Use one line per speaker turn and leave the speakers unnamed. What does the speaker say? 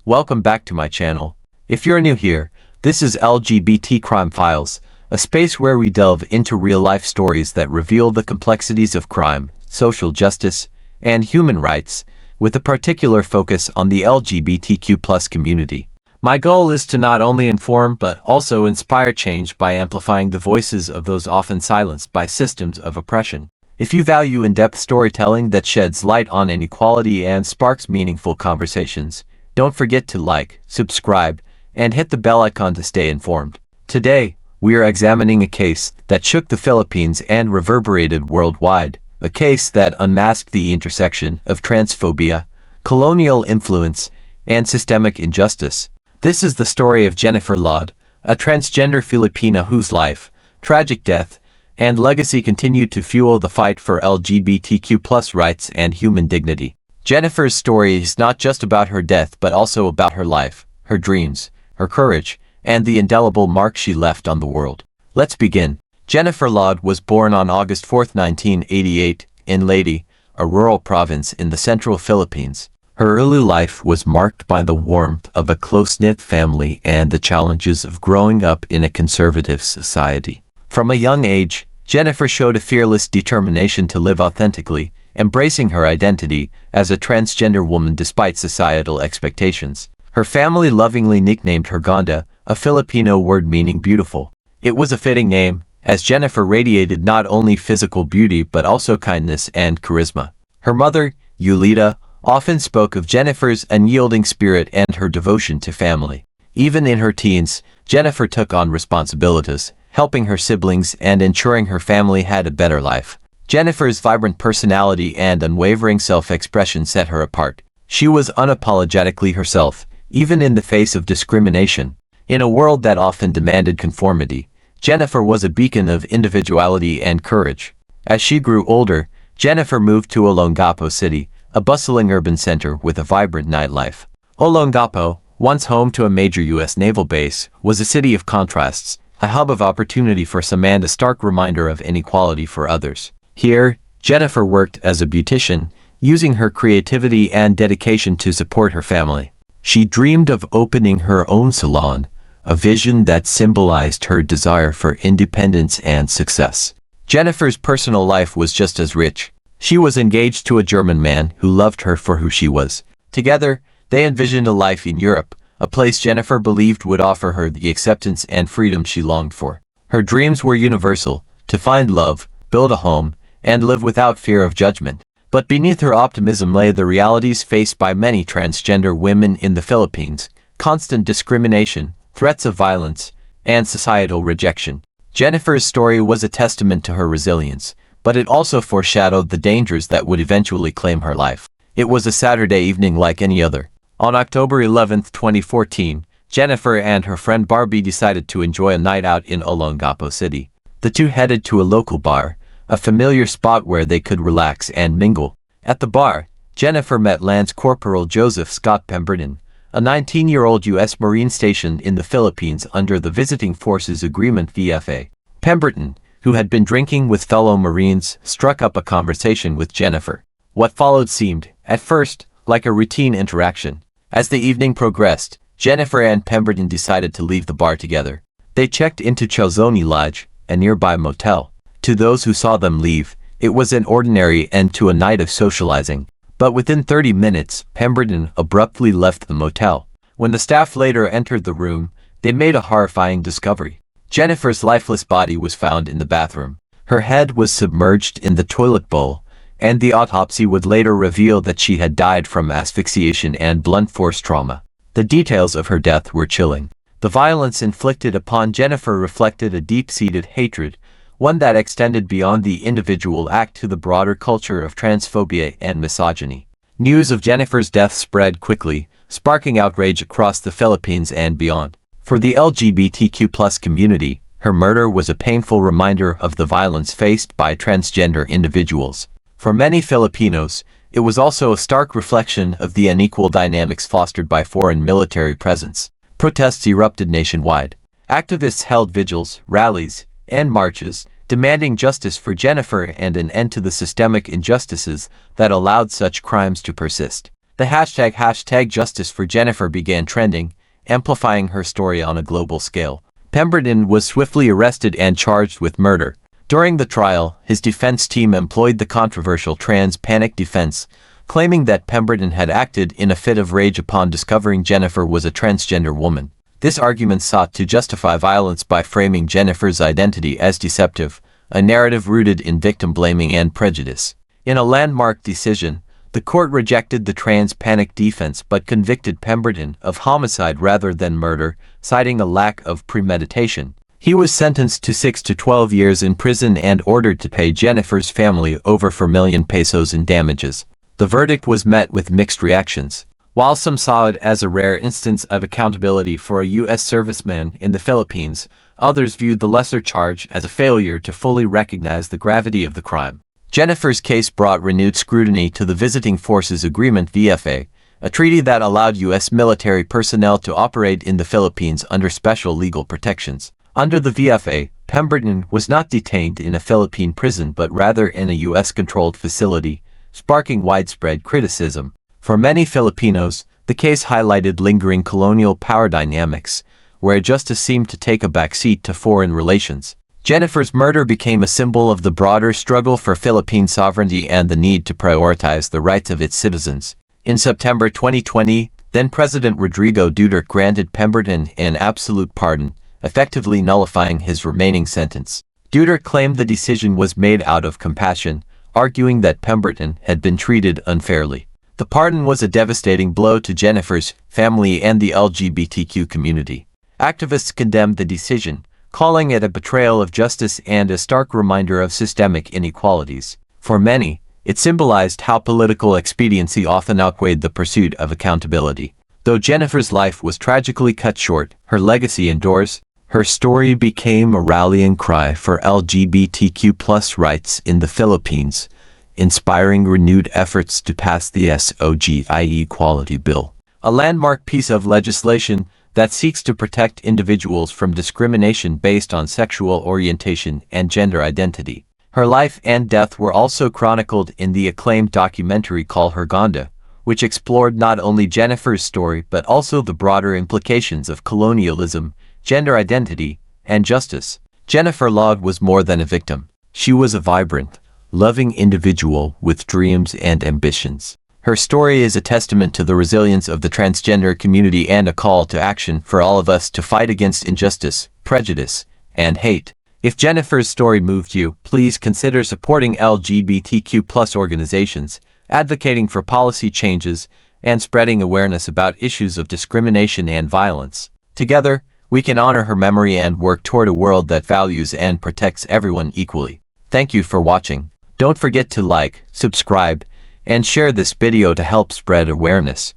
Welcome back to my channel. If you're new here, this is LGBT Crime Files, a space where we delve into real-life stories that reveal the complexities of crime, social justice, and human rights, with a particular focus on the LGBTQ+ community. My goal is to not only inform but also inspire change by amplifying the voices of those often silenced by systems of oppression. If you value in-depth storytelling that sheds light on inequality and sparks meaningful conversations, don't forget to like, subscribe, and hit the bell icon to stay informed. Today, we are examining a case that shook the Philippines and reverberated worldwide, a case that unmasked the intersection of transphobia, colonial influence, and systemic injustice. This is the story of Jennifer Laude, a transgender Filipina whose life, tragic death, and legacy continue to fuel the fight for LGBTQ+ rights and human dignity. Jennifer's story is not just about her death but also about her life, her dreams, her courage, and the indelible mark she left on the world. Let's begin. Jennifer Laude was born on August 4, 1988, in Leyte, a rural province in the central Philippines. Her early life was marked by the warmth of a close-knit family and the challenges of growing up in a conservative society. From a young age, Jennifer showed a fearless determination to live authentically, embracing her identity as a transgender woman despite societal expectations. Her family lovingly nicknamed her Ganda, a Filipino word meaning beautiful. It was a fitting name, as Jennifer radiated not only physical beauty but also kindness and charisma. Her mother, Yulita, often spoke of Jennifer's unyielding spirit and her devotion to family. Even in her teens, Jennifer took on responsibilities, helping her siblings and ensuring her family had a better life. Jennifer's vibrant personality and unwavering self-expression set her apart. She was unapologetically herself, even in the face of discrimination. In a world that often demanded conformity, Jennifer was a beacon of individuality and courage. As she grew older, Jennifer moved to Olongapo City, a bustling urban center with a vibrant nightlife. Olongapo, once home to a major U.S. naval base, was a city of contrasts, a hub of opportunity for some and a stark reminder of inequality for others. Here, Jennifer worked as a beautician, using her creativity and dedication to support her family. She dreamed of opening her own salon, a vision that symbolized her desire for independence and success. Jennifer's personal life was just as rich. She was engaged to a German man who loved her for who she was. Together, they envisioned a life in Europe, a place Jennifer believed would offer her the acceptance and freedom she longed for. Her dreams were universal: to find love, build a home, and live without fear of judgment. But beneath her optimism lay the realities faced by many transgender women in the Philippines: constant discrimination, threats of violence, and societal rejection. Jennifer's story was a testament to her resilience, but it also foreshadowed the dangers that would eventually claim her life. It was a Saturday evening like any other. On October 11, 2014, Jennifer and her friend Barbie decided to enjoy a night out in Olongapo City. The two headed to a local bar, a familiar spot where they could relax and mingle. At the bar, Jennifer met Lance Corporal Joseph Scott Pemberton, a 19-year-old U.S. Marine stationed in the Philippines under the Visiting Forces Agreement VFA. Pemberton, who had been drinking with fellow Marines, struck up a conversation with Jennifer. What followed seemed, at first, like a routine interaction. As the evening progressed, Jennifer and Pemberton decided to leave the bar together. They checked into Chalzoni Lodge, a nearby motel. To those who saw them leave, it was an ordinary end to a night of socializing. But within 30 minutes, Pemberton abruptly left the motel. When the staff later entered the room, they made a horrifying discovery. Jennifer's lifeless body was found in the bathroom. Her head was submerged in the toilet bowl, and the autopsy would later reveal that she had died from asphyxiation and blunt force trauma. The details of her death were chilling. The violence inflicted upon Jennifer reflected a deep-seated hatred, one that extended beyond the individual act to the broader culture of transphobia and misogyny. News of Jennifer's death spread quickly, sparking outrage across the Philippines and beyond. For the LGBTQ+ community, her murder was a painful reminder of the violence faced by transgender individuals. For many Filipinos, it was also a stark reflection of the unequal dynamics fostered by foreign military presence. Protests erupted nationwide. Activists held vigils, rallies, and marches, demanding justice for Jennifer and an end to the systemic injustices that allowed such crimes to persist. The hashtag Justice for Jennifer began trending, amplifying her story on a global scale. Pemberton was swiftly arrested and charged with murder. During the trial, his defense team employed the controversial trans panic defense, claiming that Pemberton had acted in a fit of rage upon discovering Jennifer was a transgender woman. This argument sought to justify violence by framing Jennifer's identity as deceptive, a narrative rooted in victim blaming and prejudice. In a landmark decision, the court rejected the trans panic defense but convicted Pemberton of homicide rather than murder, citing a lack of premeditation. He was sentenced to 6 to 12 years in prison and ordered to pay Jennifer's family over 4 million pesos in damages. The verdict was met with mixed reactions. While some saw it as a rare instance of accountability for a U.S. serviceman in the Philippines, others viewed the lesser charge as a failure to fully recognize the gravity of the crime. Jennifer's case brought renewed scrutiny to the Visiting Forces Agreement (VFA), a treaty that allowed U.S. military personnel to operate in the Philippines under special legal protections. Under the VFA, Pemberton was not detained in a Philippine prison but rather in a U.S.-controlled facility, sparking widespread criticism. For many Filipinos, the case highlighted lingering colonial power dynamics, where justice seemed to take a backseat to foreign relations. Jennifer's murder became a symbol of the broader struggle for Philippine sovereignty and the need to prioritize the rights of its citizens. In September 2020, then-President Rodrigo Duterte granted Pemberton an absolute pardon, effectively nullifying his remaining sentence. Duterte claimed the decision was made out of compassion, arguing that Pemberton had been treated unfairly. The pardon was a devastating blow to Jennifer's family and the LGBTQ community. Activists condemned the decision, calling it a betrayal of justice and a stark reminder of systemic inequalities. For many, it symbolized how political expediency often outweighed the pursuit of accountability. Though Jennifer's life was tragically cut short, her legacy endures. Her story became a rallying cry for LGBTQ+ rights in the Philippines, inspiring renewed efforts to pass the SOGI Equality Bill, a landmark piece of legislation that seeks to protect individuals from discrimination based on sexual orientation and gender identity. Her life and death were also chronicled in the acclaimed documentary Call Her Ganda, which explored not only Jennifer's story but also the broader implications of colonialism, gender identity, and justice. Jennifer Laude was more than a victim. She was a vibrant, loving individual with dreams and ambitions. Her story is a testament to the resilience of the transgender community and a call to action for all of us to fight against injustice, prejudice, and hate. If Jennifer's story moved you, please consider supporting LGBTQ+ organizations, advocating for policy changes, and spreading awareness about issues of discrimination and violence. Together, we can honor her memory and work toward a world that values and protects everyone equally. Thank you for watching. Don't forget to like, subscribe, and share this video to help spread awareness.